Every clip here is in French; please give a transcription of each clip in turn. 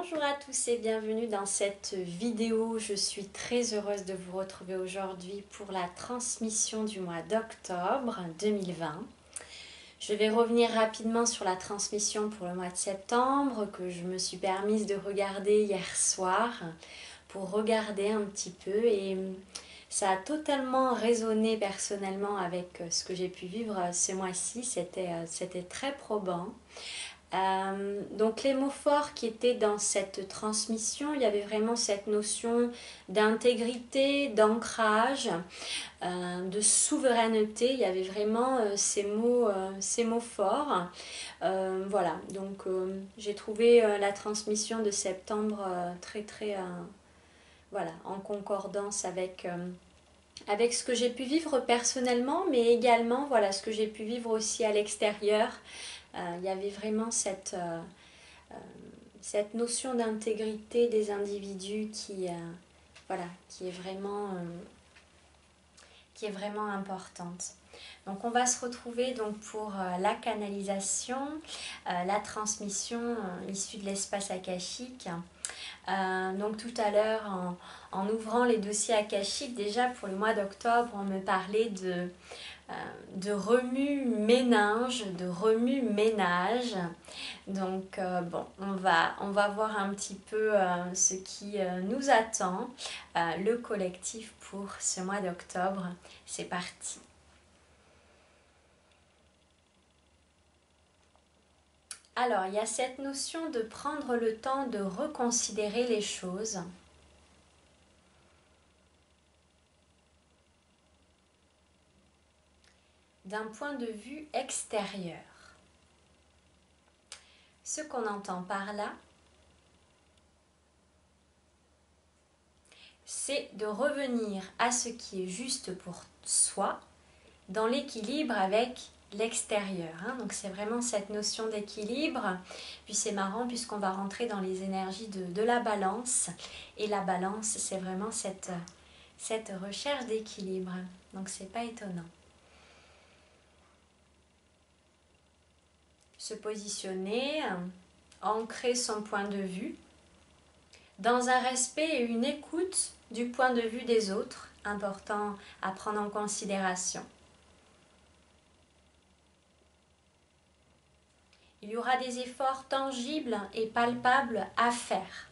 Bonjour à tous et bienvenue dans cette vidéo. Je suis très heureuse de vous retrouver aujourd'hui pour la transmission du mois d'octobre 2020. Je vais revenir rapidement sur la transmission pour le mois de septembre que je me suis permise de regarder hier soir pour regarder un petit peu et ça a totalement résonné personnellement avec ce que j'ai pu vivre ce mois-ci. C'était très probant. Donc les mots forts qui étaient dans cette transmission, il y avait vraiment cette notion d'intégrité, d'ancrage, de souveraineté. Il y avait vraiment ces mots forts. Voilà, donc j'ai trouvé la transmission de septembre voilà, en concordance avec ce que j'ai pu vivre personnellement, mais également voilà, ce que j'ai pu vivre aussi à l'extérieur. Il y avait vraiment cette notion d'intégrité des individus voilà, qui est vraiment importante. Donc on va se retrouver donc pour la canalisation, la transmission issue de l'espace akashique. Donc tout à l'heure, en ouvrant les dossiers akashiques, déjà pour le mois d'octobre, on me parlait de remue-ménage, de remue-ménage. Donc bon, on va voir un petit peu ce qui nous attend, le collectif pour ce mois d'octobre. C'est parti. Alors, il y a cette notion de prendre le temps de reconsidérer les choses. D'un point de vue extérieur. Ce qu'on entend par là, c'est de revenir à ce qui est juste pour soi, dans l'équilibre avec l'extérieur. Donc c'est vraiment cette notion d'équilibre. Puis c'est marrant puisqu'on va rentrer dans les énergies de la balance. Et la balance, c'est vraiment cette recherche d'équilibre. Donc c'est pas étonnant. Se positionner, ancrer son point de vue dans un respect et une écoute du point de vue des autres, important à prendre en considération. Il y aura des efforts tangibles et palpables à faire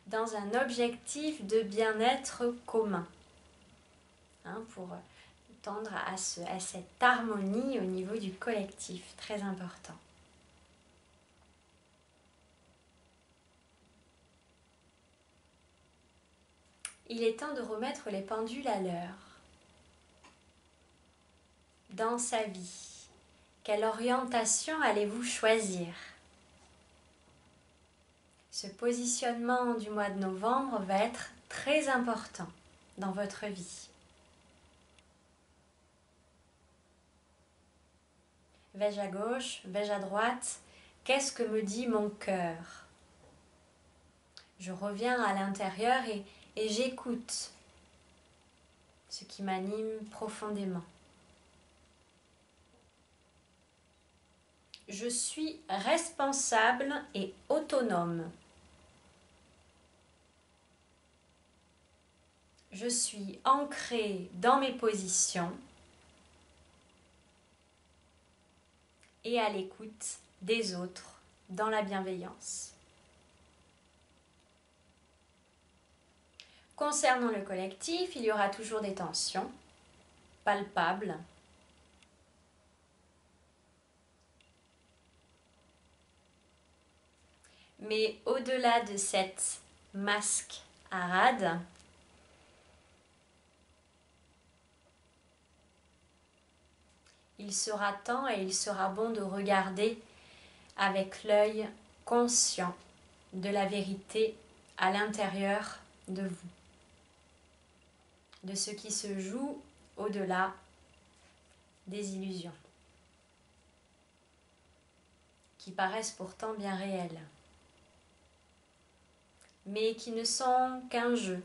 dans un objectif de bien-être commun, pour tendre à cette harmonie au niveau du collectif, très important. Il est temps de remettre les pendules à l'heure. Dans sa vie, quelle orientation allez-vous choisir ? Ce positionnement du mois de novembre va être très important dans votre vie. Vais-je à gauche? Vais-je à droite? Qu'est-ce que me dit mon cœur? Je reviens à l'intérieur et j'écoute ce qui m'anime profondément. Je suis responsable et autonome. Je suis ancrée dans mes positions et à l'écoute des autres dans la bienveillance. Concernant le collectif, il y aura toujours des tensions palpables. Mais au-delà de cette mascarade, il sera temps et il sera bon de regarder avec l'œil conscient de la vérité à l'intérieur de vous, de ce qui se joue au-delà des illusions, qui paraissent pourtant bien réelles, mais qui ne sont qu'un jeu.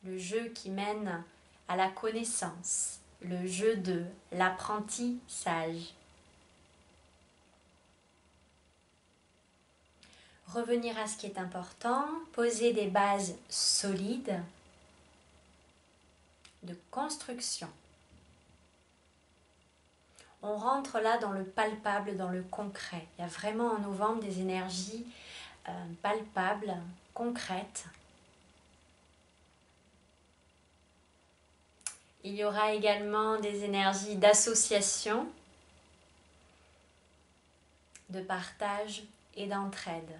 Le jeu qui mène à la connaissance, le jeu de l'apprentissage. Revenir à ce qui est important, poser des bases solides de construction. On rentre là dans le palpable, dans le concret. Il y a vraiment en novembre des énergies palpables, concrètes. Il y aura également des énergies d'association, de partage et d'entraide.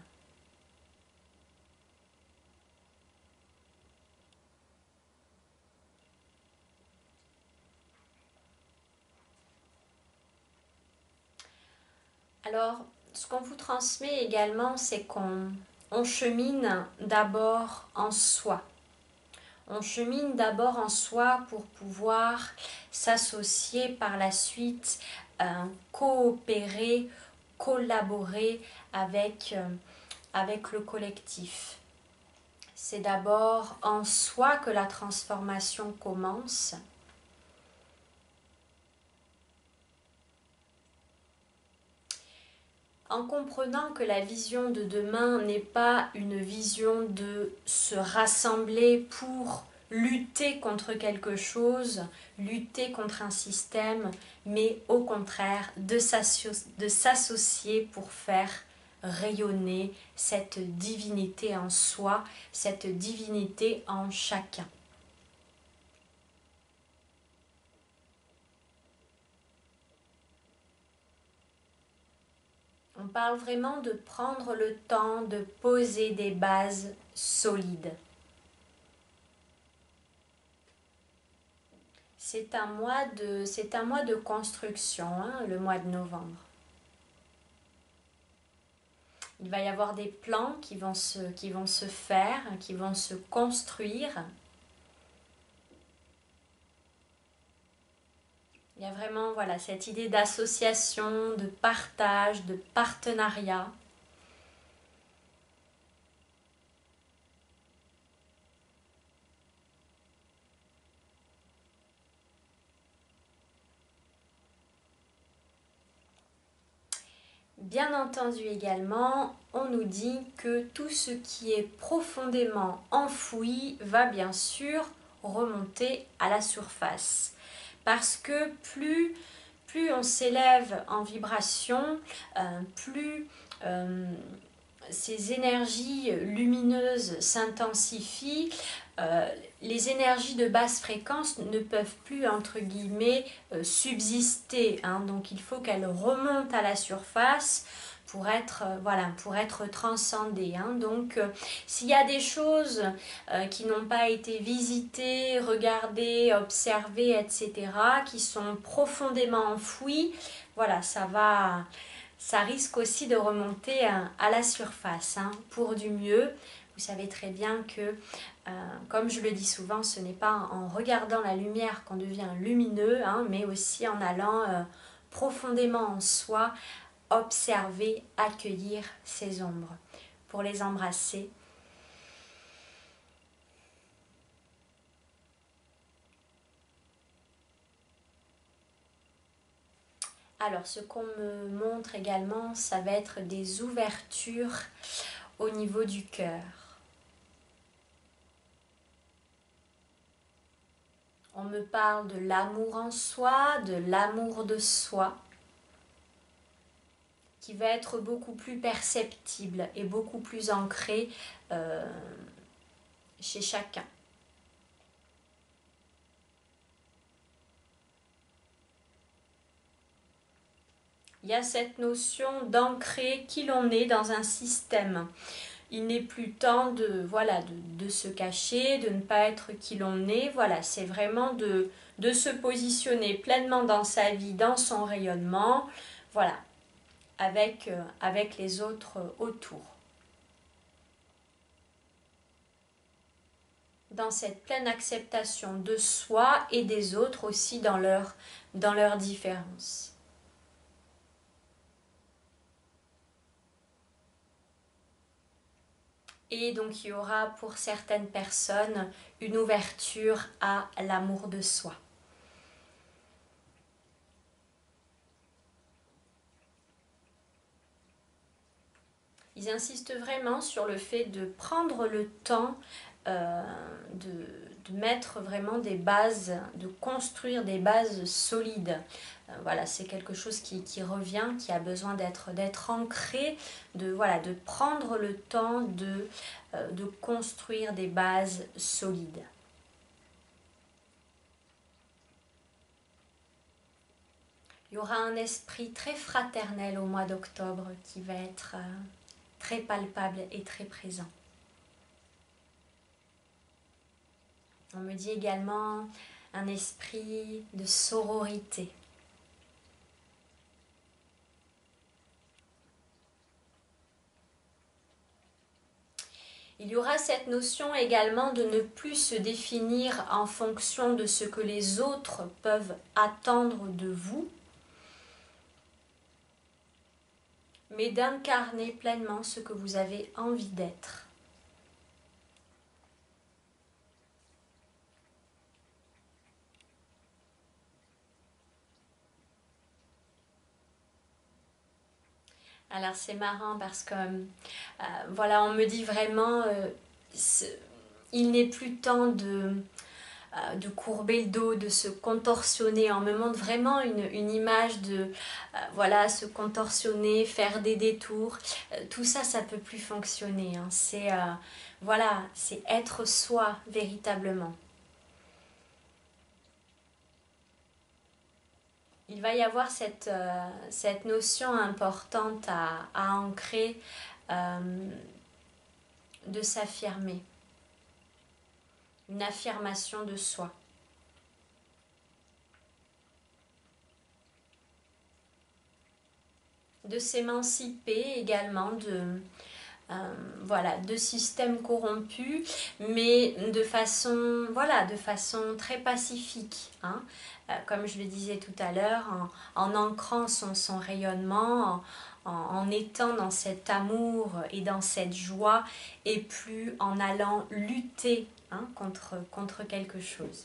Alors, ce qu'on vous transmet également, c'est qu'on chemine d'abord en soi. On chemine d'abord en soi pour pouvoir s'associer par la suite, coopérer, collaborer avec le collectif. C'est d'abord en soi que la transformation commence. En comprenant que la vision de demain n'est pas une vision de se rassembler pour lutter contre quelque chose, lutter contre un système, mais au contraire de s'associer pour faire rayonner cette divinité en soi, cette divinité en chacun. On parle vraiment de prendre le temps de poser des bases solides. C'est un mois de construction, hein, le mois de novembre. Il va y avoir des plans qui vont se faire, qui vont se construire. Il y a vraiment voilà, cette idée d'association, de partage, de partenariat. Bien entendu également, on nous dit que tout ce qui est profondément enfoui va bien sûr remonter à la surface. Parce que plus on s'élève en vibration, plus ces énergies lumineuses s'intensifient, les énergies de basse fréquence ne peuvent plus, entre guillemets, subsister. Hein. Donc il faut qu'elles remontent à la surface pour être, pour être transcendées. Hein. Donc s'il y a des choses qui n'ont pas été visitées, regardées, observées, etc., qui sont profondément enfouies, voilà, ça risque aussi de remonter à la surface, hein, pour du mieux. Vous savez très bien que, comme je le dis souvent, ce n'est pas en regardant la lumière qu'on devient lumineux, hein, mais aussi en allant profondément en soi, observer, accueillir ces ombres, pour les embrasser. Alors, ce qu'on me montre également, ça va être des ouvertures au niveau du cœur. On me parle de l'amour en soi, de l'amour de soi, qui va être beaucoup plus perceptible et beaucoup plus ancré chez chacun. Il y a cette notion d'ancrer qui l'on est dans un système. Il n'est plus temps de se cacher, de ne pas être qui l'on est. Voilà, c'est vraiment de se positionner pleinement dans sa vie, dans son rayonnement, voilà, avec les autres autour. Dans cette pleine acceptation de soi et des autres aussi dans leur différence. Et donc il y aura pour certaines personnes une ouverture à l'amour de soi. Ils insistent vraiment sur le fait de prendre le temps de mettre vraiment des bases, de construire des bases solides. Voilà, c'est quelque chose qui revient, qui a besoin d'être ancré, voilà, de prendre le temps de construire des bases solides. Il y aura un esprit très fraternel au mois d'octobre qui va être très palpable et très présent. On me dit également un esprit de sororité. Il y aura cette notion également de ne plus se définir en fonction de ce que les autres peuvent attendre de vous, mais d'incarner pleinement ce que vous avez envie d'être. Alors c'est marrant parce que voilà, on me dit vraiment il n'est plus temps de courber le dos, de se contorsionner. On me montre vraiment une image de voilà, se contorsionner, faire des détours. Tout ça, ça peut plus fonctionner. Hein. C'est voilà, c'est être soi véritablement. Il va y avoir cette notion importante à ancrer, de s'affirmer, une affirmation de soi. De s'émanciper également voilà, de systèmes corrompus, mais de façon, voilà, de façon très pacifique. Hein. Comme je le disais tout à l'heure, en ancrant son rayonnement, en étant dans cet amour et dans cette joie, et plus en allant lutter hein, contre quelque chose.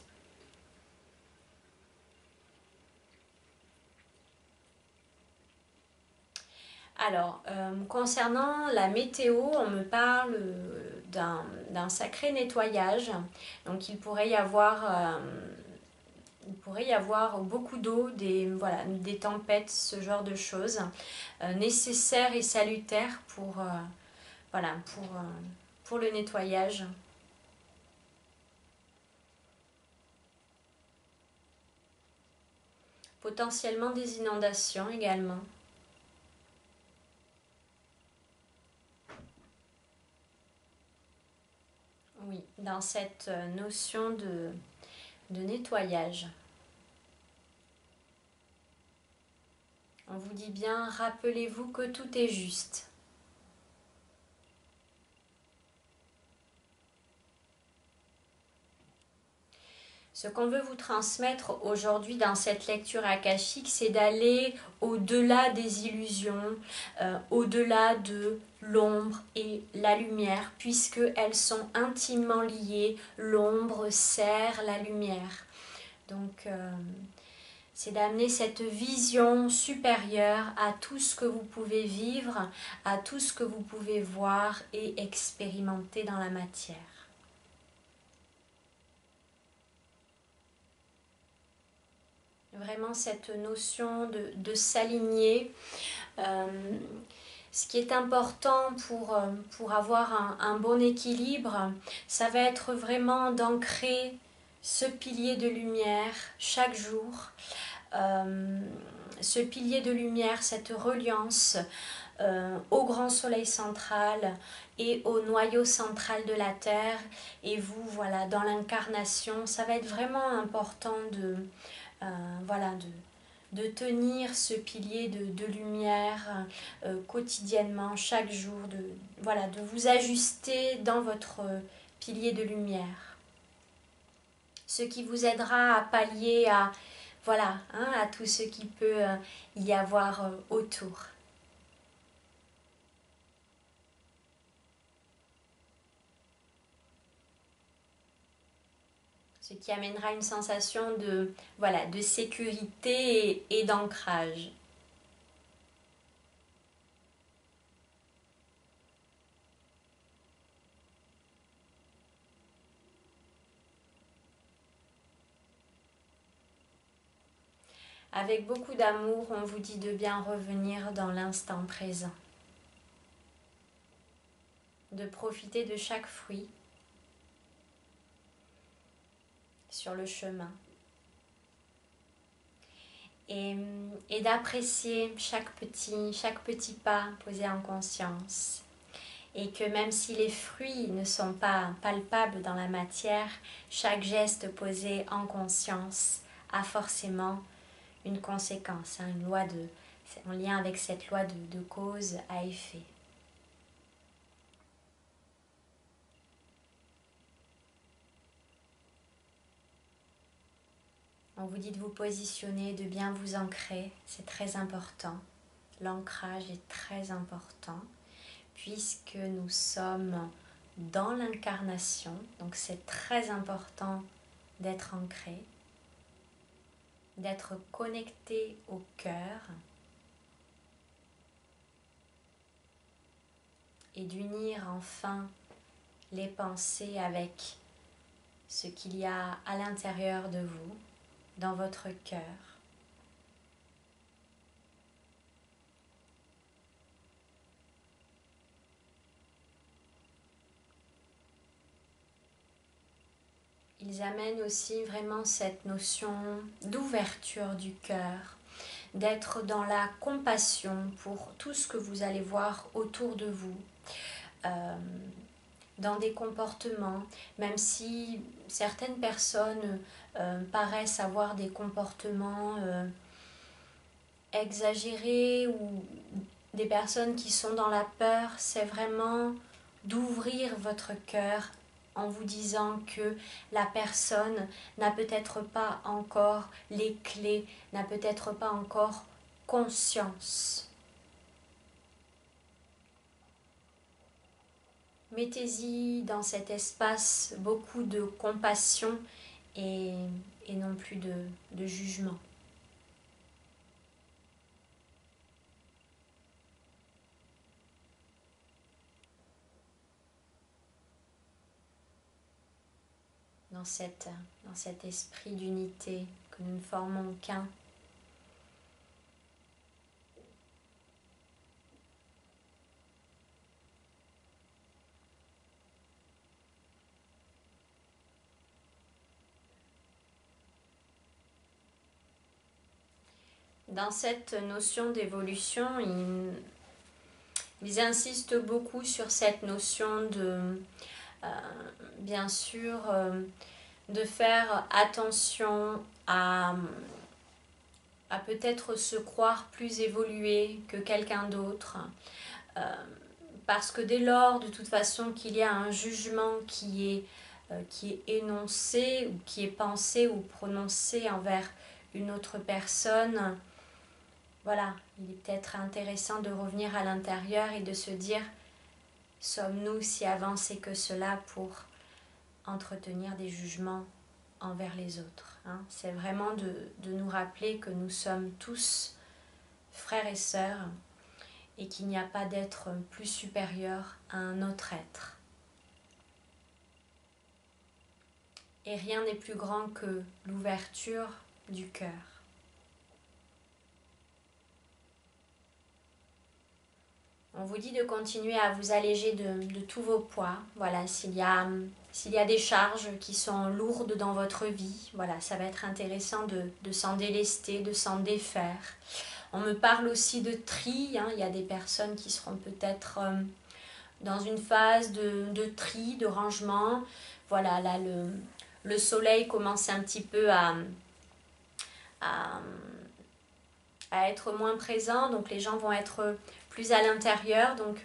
Alors, concernant la météo, on me parle d'un sacré nettoyage. Donc, il pourrait y avoir beaucoup d'eau, voilà, des tempêtes, ce genre de choses, nécessaires et salutaires voilà, pour le nettoyage. Potentiellement des inondations également. Oui, dans cette notion de nettoyage. On vous dit bien, rappelez-vous que tout est juste. Ce qu'on veut vous transmettre aujourd'hui dans cette lecture akashique, c'est d'aller au-delà des illusions, au-delà de l'ombre et la lumière, puisqu'elles sont intimement liées. L'ombre sert la lumière. Donc, c'est d'amener cette vision supérieure à tout ce que vous pouvez vivre, à tout ce que vous pouvez voir et expérimenter dans la matière. Vraiment cette notion de s'aligner. Ce qui est important pour avoir un bon équilibre, ça va être vraiment d'ancrer ce pilier de lumière chaque jour. Ce pilier de lumière, cette reliance au grand soleil central et au noyau central de la Terre. Et vous, voilà, dans l'incarnation, ça va être vraiment important voilà, de tenir ce pilier de lumière quotidiennement, chaque jour, voilà, de vous ajuster dans votre pilier de lumière. Ce qui vous aidera à pallier voilà, hein, à tout ce qui peut y avoir autour. Ce qui amènera une sensation voilà, de sécurité et d'ancrage. Avec beaucoup d'amour, on vous dit de bien revenir dans l'instant présent, de profiter de chaque fruit sur le chemin et d'apprécier chaque petit pas posé en conscience. Et que même si les fruits ne sont pas palpables dans la matière, chaque geste posé en conscience a forcément une conséquence, hein, une loi en lien avec cette loi de cause à effet. On vous dit de vous positionner, de bien vous ancrer, c'est très important. L'ancrage est très important puisque nous sommes dans l'incarnation, donc c'est très important d'être ancré, d'être connecté au cœur et d'unir enfin les pensées avec ce qu'il y a à l'intérieur de vous, dans votre cœur. Ils amènent aussi vraiment cette notion d'ouverture du cœur, d'être dans la compassion pour tout ce que vous allez voir autour de vous, dans des comportements, même si certaines personnes paraissent avoir des comportements exagérés ou des personnes qui sont dans la peur, c'est vraiment d'ouvrir votre cœur en vous disant que la personne n'a peut-être pas encore les clés, n'a peut-être pas encore conscience. Mettez-y dans cet espace beaucoup de compassion et non plus de jugement. Dans cet esprit d'unité que nous ne formons qu'un. Dans cette notion d'évolution, ils insistent beaucoup sur cette notion de, bien sûr, de faire attention à peut-être se croire plus évolué que quelqu'un d'autre. Parce que dès lors, de toute façon, qu'il y a un jugement qui est énoncé ou qui est pensé ou prononcé envers une autre personne, voilà, il est peut-être intéressant de revenir à l'intérieur et de se dire, sommes-nous si avancés que cela pour entretenir des jugements envers les autres, hein? C'est vraiment de nous rappeler que nous sommes tous frères et sœurs et qu'il n'y a pas d'être plus supérieur à un autre être. Et rien n'est plus grand que l'ouverture du cœur. On vous dit de continuer à vous alléger de tous vos poids. Voilà, s'il y a des charges qui sont lourdes dans votre vie, voilà, ça va être intéressant de s'en délester, de s'en défaire. On me parle aussi de tri, hein. Il y a des personnes qui seront peut-être dans une phase de tri, de rangement. Voilà, là le soleil commence un petit peu à être moins présent, donc les gens vont être plus à l'intérieur. Donc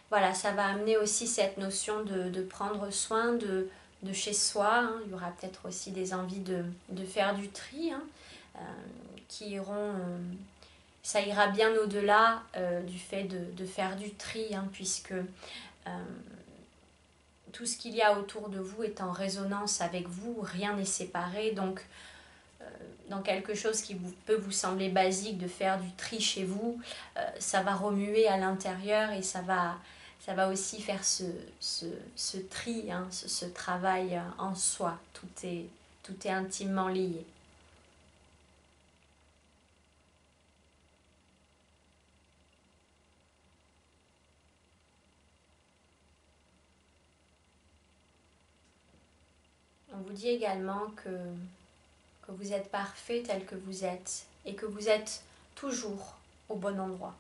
voilà, ça va amener aussi cette notion de prendre soin de chez soi, hein. Il y aura peut-être aussi des envies de faire du tri, hein, qui iront... ça ira bien au-delà du fait de faire du tri, hein, puisque tout ce qu'il y a autour de vous est en résonance avec vous, rien n'est séparé. Donc dans quelque chose qui peut vous sembler basique de faire du tri chez vous, ça va remuer à l'intérieur et ça va aussi faire ce tri, hein, ce travail en soi. Tout est intimement lié. On vous dit également que vous êtes parfait tel que vous êtes et que vous êtes toujours au bon endroit.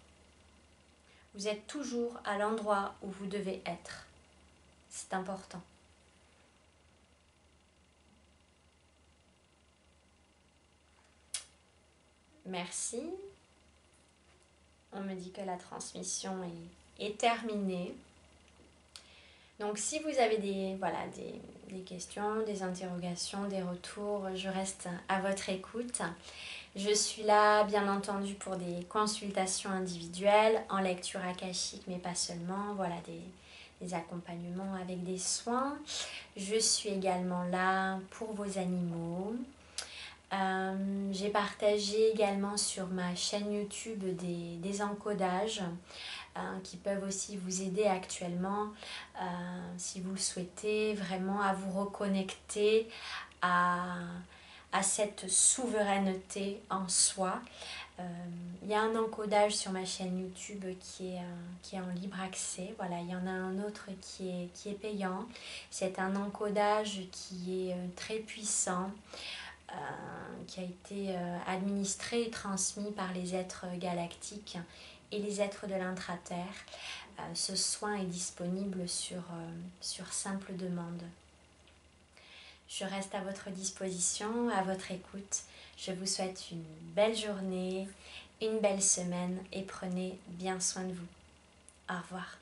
Vous êtes toujours à l'endroit où vous devez être. C'est important. Merci. On me dit que la transmission est terminée. Donc si vous avez des questions, des interrogations, des retours, je reste à votre écoute. Je suis là bien entendu pour des consultations individuelles, en lecture akashique mais pas seulement, voilà des accompagnements avec des soins. Je suis également là pour vos animaux. J'ai partagé également sur ma chaîne YouTube des encodages qui peuvent aussi vous aider actuellement si vous le souhaitez vraiment à vous reconnecter à cette souveraineté en soi. Il y a un encodage sur ma chaîne YouTube qui est en libre accès. Voilà, il y en a un autre qui est payant. C'est un encodage qui est très puissant, qui a été administré et transmis par les êtres galactiques et les êtres de l'intraterre. Ce soin est disponible sur simple demande. Je reste à votre disposition, à votre écoute. Je vous souhaite une belle journée, une belle semaine et prenez bien soin de vous. Au revoir.